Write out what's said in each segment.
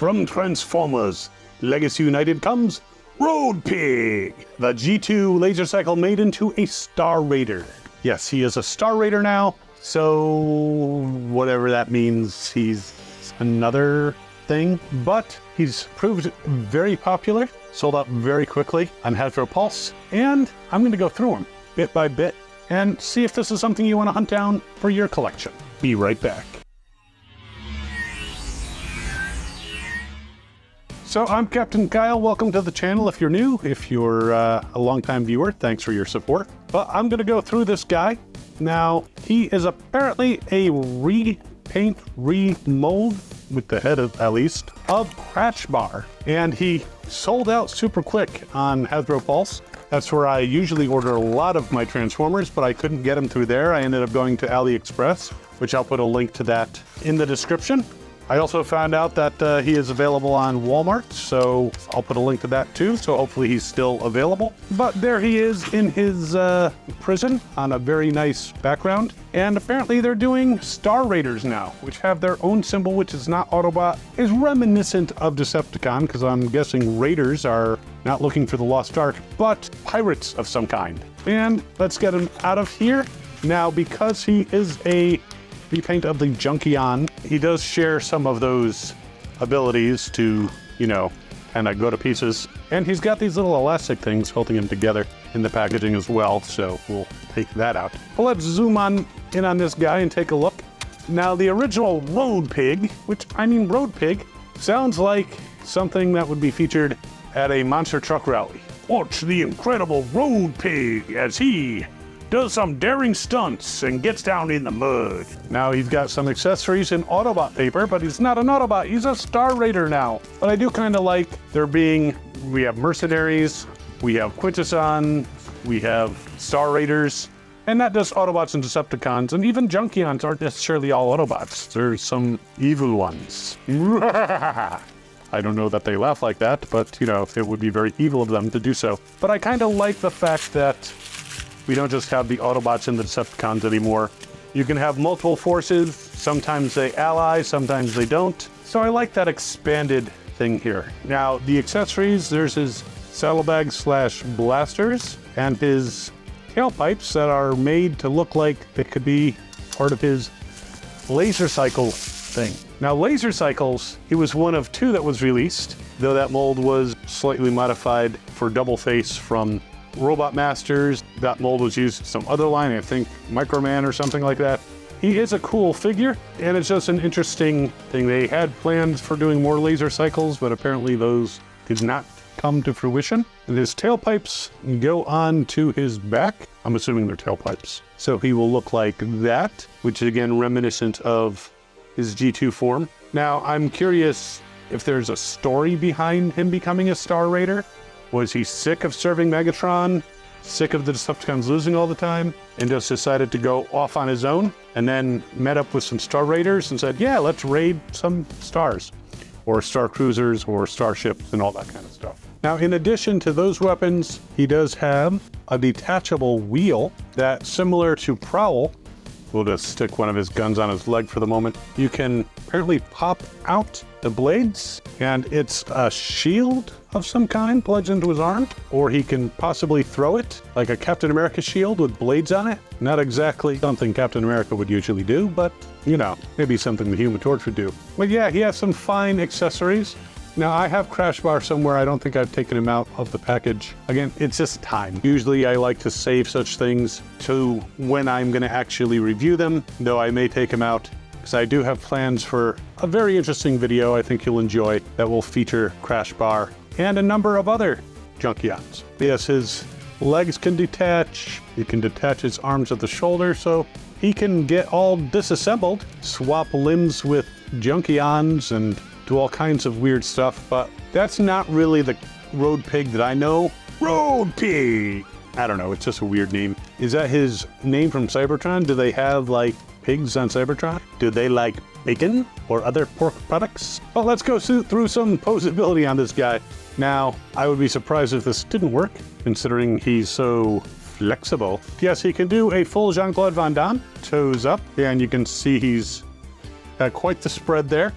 From Transformers Legacy United comes Road Pig, the G2 laser cycle made into a Star Raider. Yes, he is a Star Raider now, so whatever that means, he's another thing. But he's proved very popular, sold out very quickly on Hasbro Pulse, and I'm going to go through them bit by bit and see if this is something you want to hunt down for your collection. Be right back. So I'm Captain Kyle, welcome to the channel if you're new. If you're a longtime viewer, thanks for your support. But I'm gonna go through this guy. Now, he is apparently a repaint, remold, with the head at least, of Crash Bar. And he sold out super quick on Hasbro Pulse. That's where I usually order a lot of my Transformers, but I couldn't get them through there. I ended up going to AliExpress, which I'll put a link to that in the description. I also found out that he is available on Walmart, so I'll put a link to that too, so hopefully he's still available. But there he is in his prison on a very nice background. And apparently they're doing Star Raiders now, which have their own symbol, which is not Autobot. Is reminiscent of Decepticon, because I'm guessing Raiders are not looking for the Lost Ark, but pirates of some kind. And let's get him out of here. Now, because he is a repaint of the Junkion, he does share some of those abilities to, you know, kind of go to pieces. And he's got these little elastic things holding him together in the packaging as well, so we'll take that out. But let's zoom in on this guy and take a look. Now, the original Road Pig, Road Pig, sounds like something that would be featured at a monster truck rally. Watch the incredible Road Pig as he does some daring stunts and gets down in the mud. Now he's got some accessories in Autobot paper, but he's not an Autobot, he's a Star Raider now. But I do kind of like there being, we have Mercenaries, we have Quintesson, we have Star Raiders, and not just Autobots and Decepticons, and even Junkions aren't necessarily all Autobots. There's some evil ones. I don't know that they laugh like that, but you know, it would be very evil of them to do so. But I kind of like the fact that we don't just have the Autobots and the Decepticons anymore. You can have multiple forces. Sometimes they ally, sometimes they don't. So I like that expanded thing here. Now, the accessories, there's his saddlebags / blasters and his tailpipes that are made to look like they could be part of his laser cycle thing. Now, laser cycles, he was one of 2 that was released, though that mold was slightly modified for double face from Robotmasters. That mold was used in some other line, I think Microman or something like that. He is a cool figure, and it's just an interesting thing. They had plans for doing more laser cycles, but apparently those did not come to fruition. And his tailpipes go on to his back. I'm assuming they're tailpipes. So he will look like that, which is again reminiscent of his G2 form. Now, I'm curious if there's a story behind him becoming a Star Raider. Was he sick of serving Megatron, sick of the Decepticons losing all the time, and just decided to go off on his own, and then met up with some Star Raiders and said, yeah, let's raid some stars, or Star Cruisers, or starships, and all that kind of stuff. Now, in addition to those weapons, he does have a detachable wheel that, similar to Prowl, we'll just stick one of his guns on his leg for the moment. You can apparently pop out the blades, and it's a shield of some kind plugged into his arm, or he can possibly throw it like a Captain America shield with blades on it. Not exactly something Captain America would usually do, but you know, maybe something the Human Torch would do. But yeah, he has some fine accessories. Now, I have Crash Bar somewhere. I don't think I've taken him out of the package. Again, it's just time. Usually I like to save such things to when I'm going to actually review them, though I may take him out, because I do have plans for a very interesting video I think you'll enjoy that will feature Crash Bar and a number of other Junkions. Yes, his legs can detach. He can detach his arms at the shoulder, so he can get all disassembled, swap limbs with Junkions, and do all kinds of weird stuff, but that's not really the Road Pig that I know. Road Pig! I don't know, it's just a weird name. Is that his name from Cybertron? Do they have, like, pigs on Cybertron? Do they like bacon or other pork products? Well, let's go through some poseability on this guy. Now, I would be surprised if this didn't work, considering he's so flexible. Yes, he can do a full Jean-Claude Van Damme, toes up, and you can see he's got quite the spread there.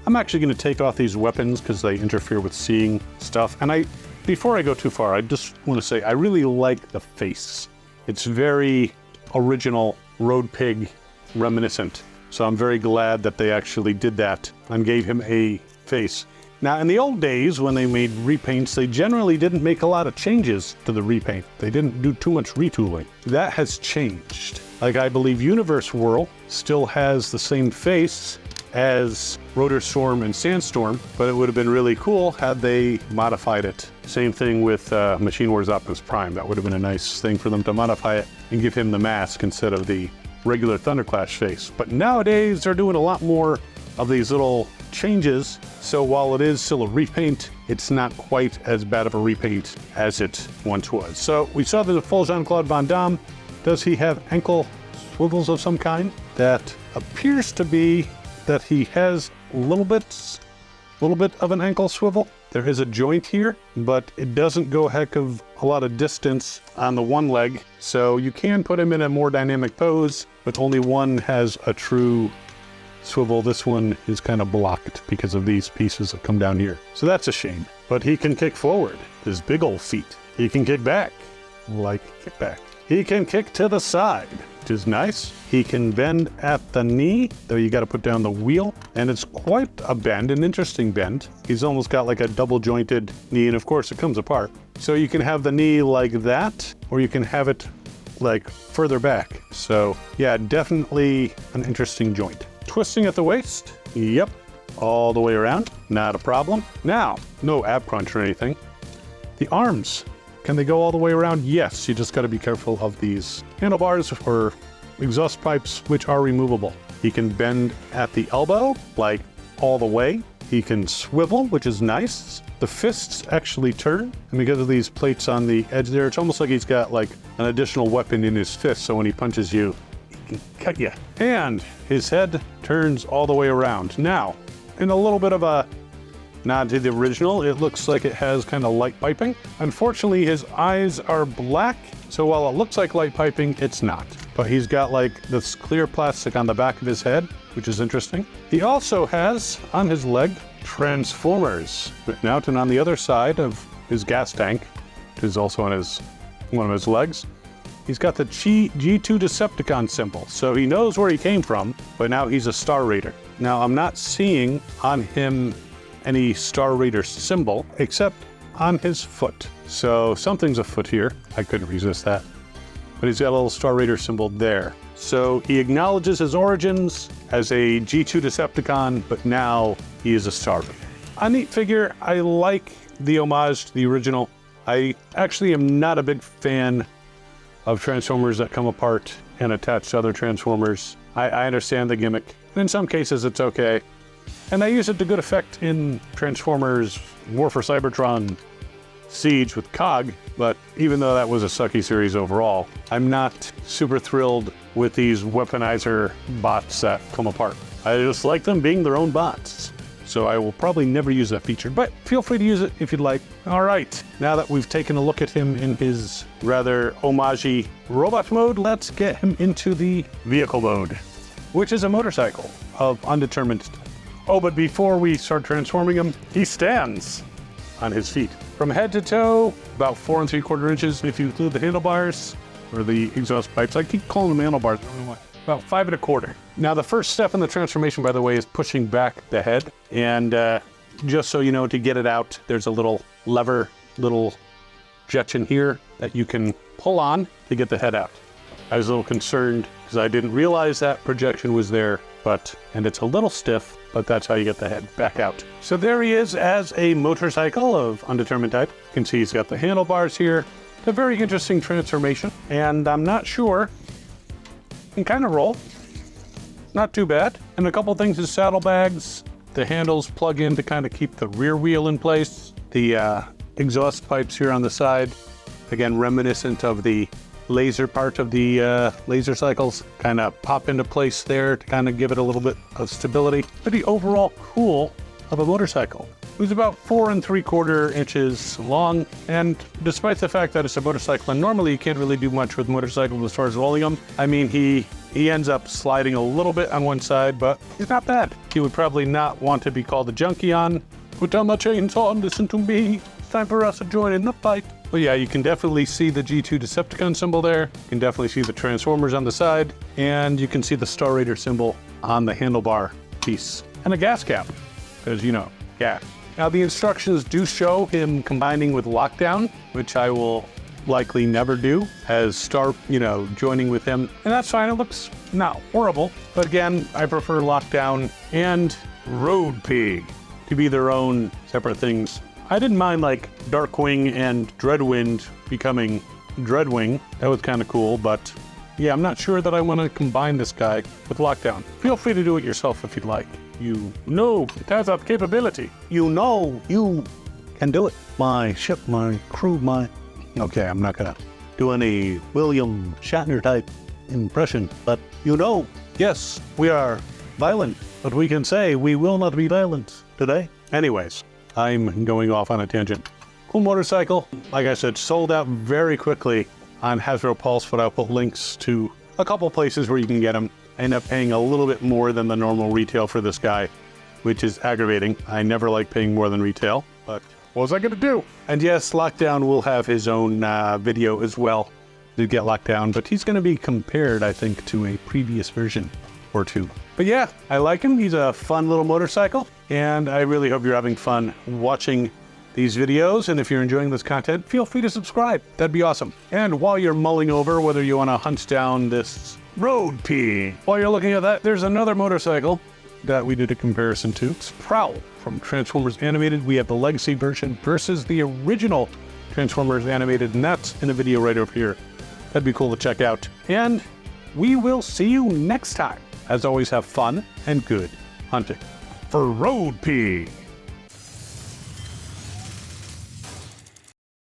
I'm actually going to take off these weapons because they interfere with seeing stuff. And before I go too far, I just want to say I really like the face. It's very original Road Pig reminiscent. So I'm very glad that they actually did that and gave him a face. Now, in the old days, when they made repaints, they generally didn't make a lot of changes to the repaint. They didn't do too much retooling. That has changed. Like, I believe Universe Whirl still has the same face as Rotor Storm and Sandstorm, but it would have been really cool had they modified it. Same thing with Machine Wars Optimus Prime. That would have been a nice thing for them to modify it and give him the mask instead of the regular Thunderclash face. But nowadays, they're doing a lot more of these little changes, so while it is still a repaint, it's not quite as bad of a repaint as it once was. So we saw the full Jean-Claude Van Damme. Does he have ankle swivels of some kind? That appears to be that he has a little bit of an ankle swivel. There is a joint here, but it doesn't go a heck of a lot of distance on the one leg, so you can put him in a more dynamic pose, but only one has a true swivel. This one is kind of blocked because of these pieces that come down here. So that's a shame. But he can kick forward, his big old feet. He can kick back, like kickback. He can kick to the side, which is nice. He can bend at the knee, though you got to put down the wheel. And it's quite a bend, an interesting bend. He's almost got like a double jointed knee, and of course it comes apart. So you can have the knee like that, or you can have it like further back. So yeah, definitely an interesting joint. Twisting at the waist, yep, all the way around, not a problem. Now, no ab crunch or anything. The arms, can they go all the way around? Yes, you just got to be careful of these handlebars or exhaust pipes, which are removable. He can bend at the elbow, like all the way. He can swivel, which is nice. The fists actually turn, and because of these plates on the edge there, it's almost like he's got like an additional weapon in his fist, so when he punches you, he can cut you. And his head turns all the way around. Now, in a little bit of a nod to the original, it looks like it has kind of light piping. Unfortunately, his eyes are black, so while it looks like light piping, it's not. But he's got like this clear plastic on the back of his head, which is interesting. He also has, on his leg, Transformers written out, and on the other side of his gas tank, which is also on one of his legs, he's got the G2 Decepticon symbol. So he knows where he came from, but now he's a Star Raider. Now, I'm not seeing on him any Star Raider symbol, except on his foot. So something's afoot here. I couldn't resist that. But he's got a little Star Raider symbol there. So he acknowledges his origins as a G2 Decepticon, but now he is a Star Raider. A neat figure. I like the homage to the original. I actually am not a big fan of Transformers that come apart and attach to other Transformers. I understand the gimmick. In some cases, it's okay. And I use it to good effect in Transformers War for Cybertron Siege with Cog, but even though that was a sucky series overall, I'm not super thrilled with these Weaponizer bots that come apart. I just like them being their own bots. So I will probably never use that feature, but feel free to use it if you'd like. All right, now that we've taken a look at him in his rather homage-y robot mode, let's get him into the vehicle mode, which is a motorcycle of undetermined type. Oh, but before we start transforming him, he stands on his feet. From head to toe, about 4 3/4 inches if you include the handlebars or the exhaust pipes. I keep calling them handlebars, I don't know why. About 5 1/4. Now the first step in the transformation, by the way, is pushing back the head. And just so you know, to get it out, there's a little lever, little jetchin here that you can pull on to get the head out. I was a little concerned because I didn't realize that projection was there, and it's a little stiff, but that's how you get the head back out. So there he is as a motorcycle of undetermined type. You can see he's got the handlebars here. It's a very interesting transformation, and I'm not sure. Can kind of roll. Not too bad. And a couple things is saddlebags. The handles plug in to kind of keep the rear wheel in place. The exhaust pipes here on the side, again, reminiscent of the laser part of the laser cycles, kind of pop into place there to kind of give it a little bit of stability. Pretty overall cool of a motorcycle. It was about 4 3/4 inches long, and despite the fact that it's a motorcycle, and normally you can't really do much with motorcycles as far as volume, I mean, he He ends up sliding a little bit on one side, but he's not bad. He would probably not want to be called a junkie on. Put down the chainsaw and listen to me. It's time for us to join in the fight. But yeah, you can definitely see the G2 Decepticon symbol there. You can definitely see the Transformers on the side. And you can see the Star Raider symbol on the handlebar piece. And a gas cap, because, you know, gas. Now, the instructions do show him combining with Lockdown, which I will likely never do, as Star, joining with him. And that's fine. It looks not horrible. But again, I prefer Lockdown and Road Pig to be their own separate things. I didn't mind like Darkwing and Dreadwind becoming Dreadwing. That was kind of cool, but yeah, I'm not sure that I want to combine this guy with Lockdown. Feel free to do it yourself if you'd like. You know it has that capability. You know you can do it. My ship, my crew, Okay, I'm not gonna do any William Shatner type impression, but yes, we are violent, but we can say we will not be violent today. Anyways, I'm going off on a tangent. Cool motorcycle. Like I said, sold out very quickly on Hasbro Pulse, but I'll put links to a couple places where you can get them. I end up paying a little bit more than the normal retail for this guy, which is aggravating. I never like paying more than retail, but what was I gonna do? And yes, Lockdown will have his own video as well to get Lockdown, but he's gonna be compared, I think, to a previous version or two. But yeah, I like him. He's a fun little motorcycle, and I really hope you're having fun watching these videos. And if you're enjoying this content, feel free to subscribe. That'd be awesome. And while you're mulling over whether you want to hunt down this Road Pig, while you're looking at that, there's another motorcycle that we did a comparison to. It's Prowl from Transformers Animated. We have the Legacy version versus the original Transformers Animated, and that's in a video right over here. That'd be cool to check out. And we will see you next time. As always, have fun and good hunting. For Road Pig.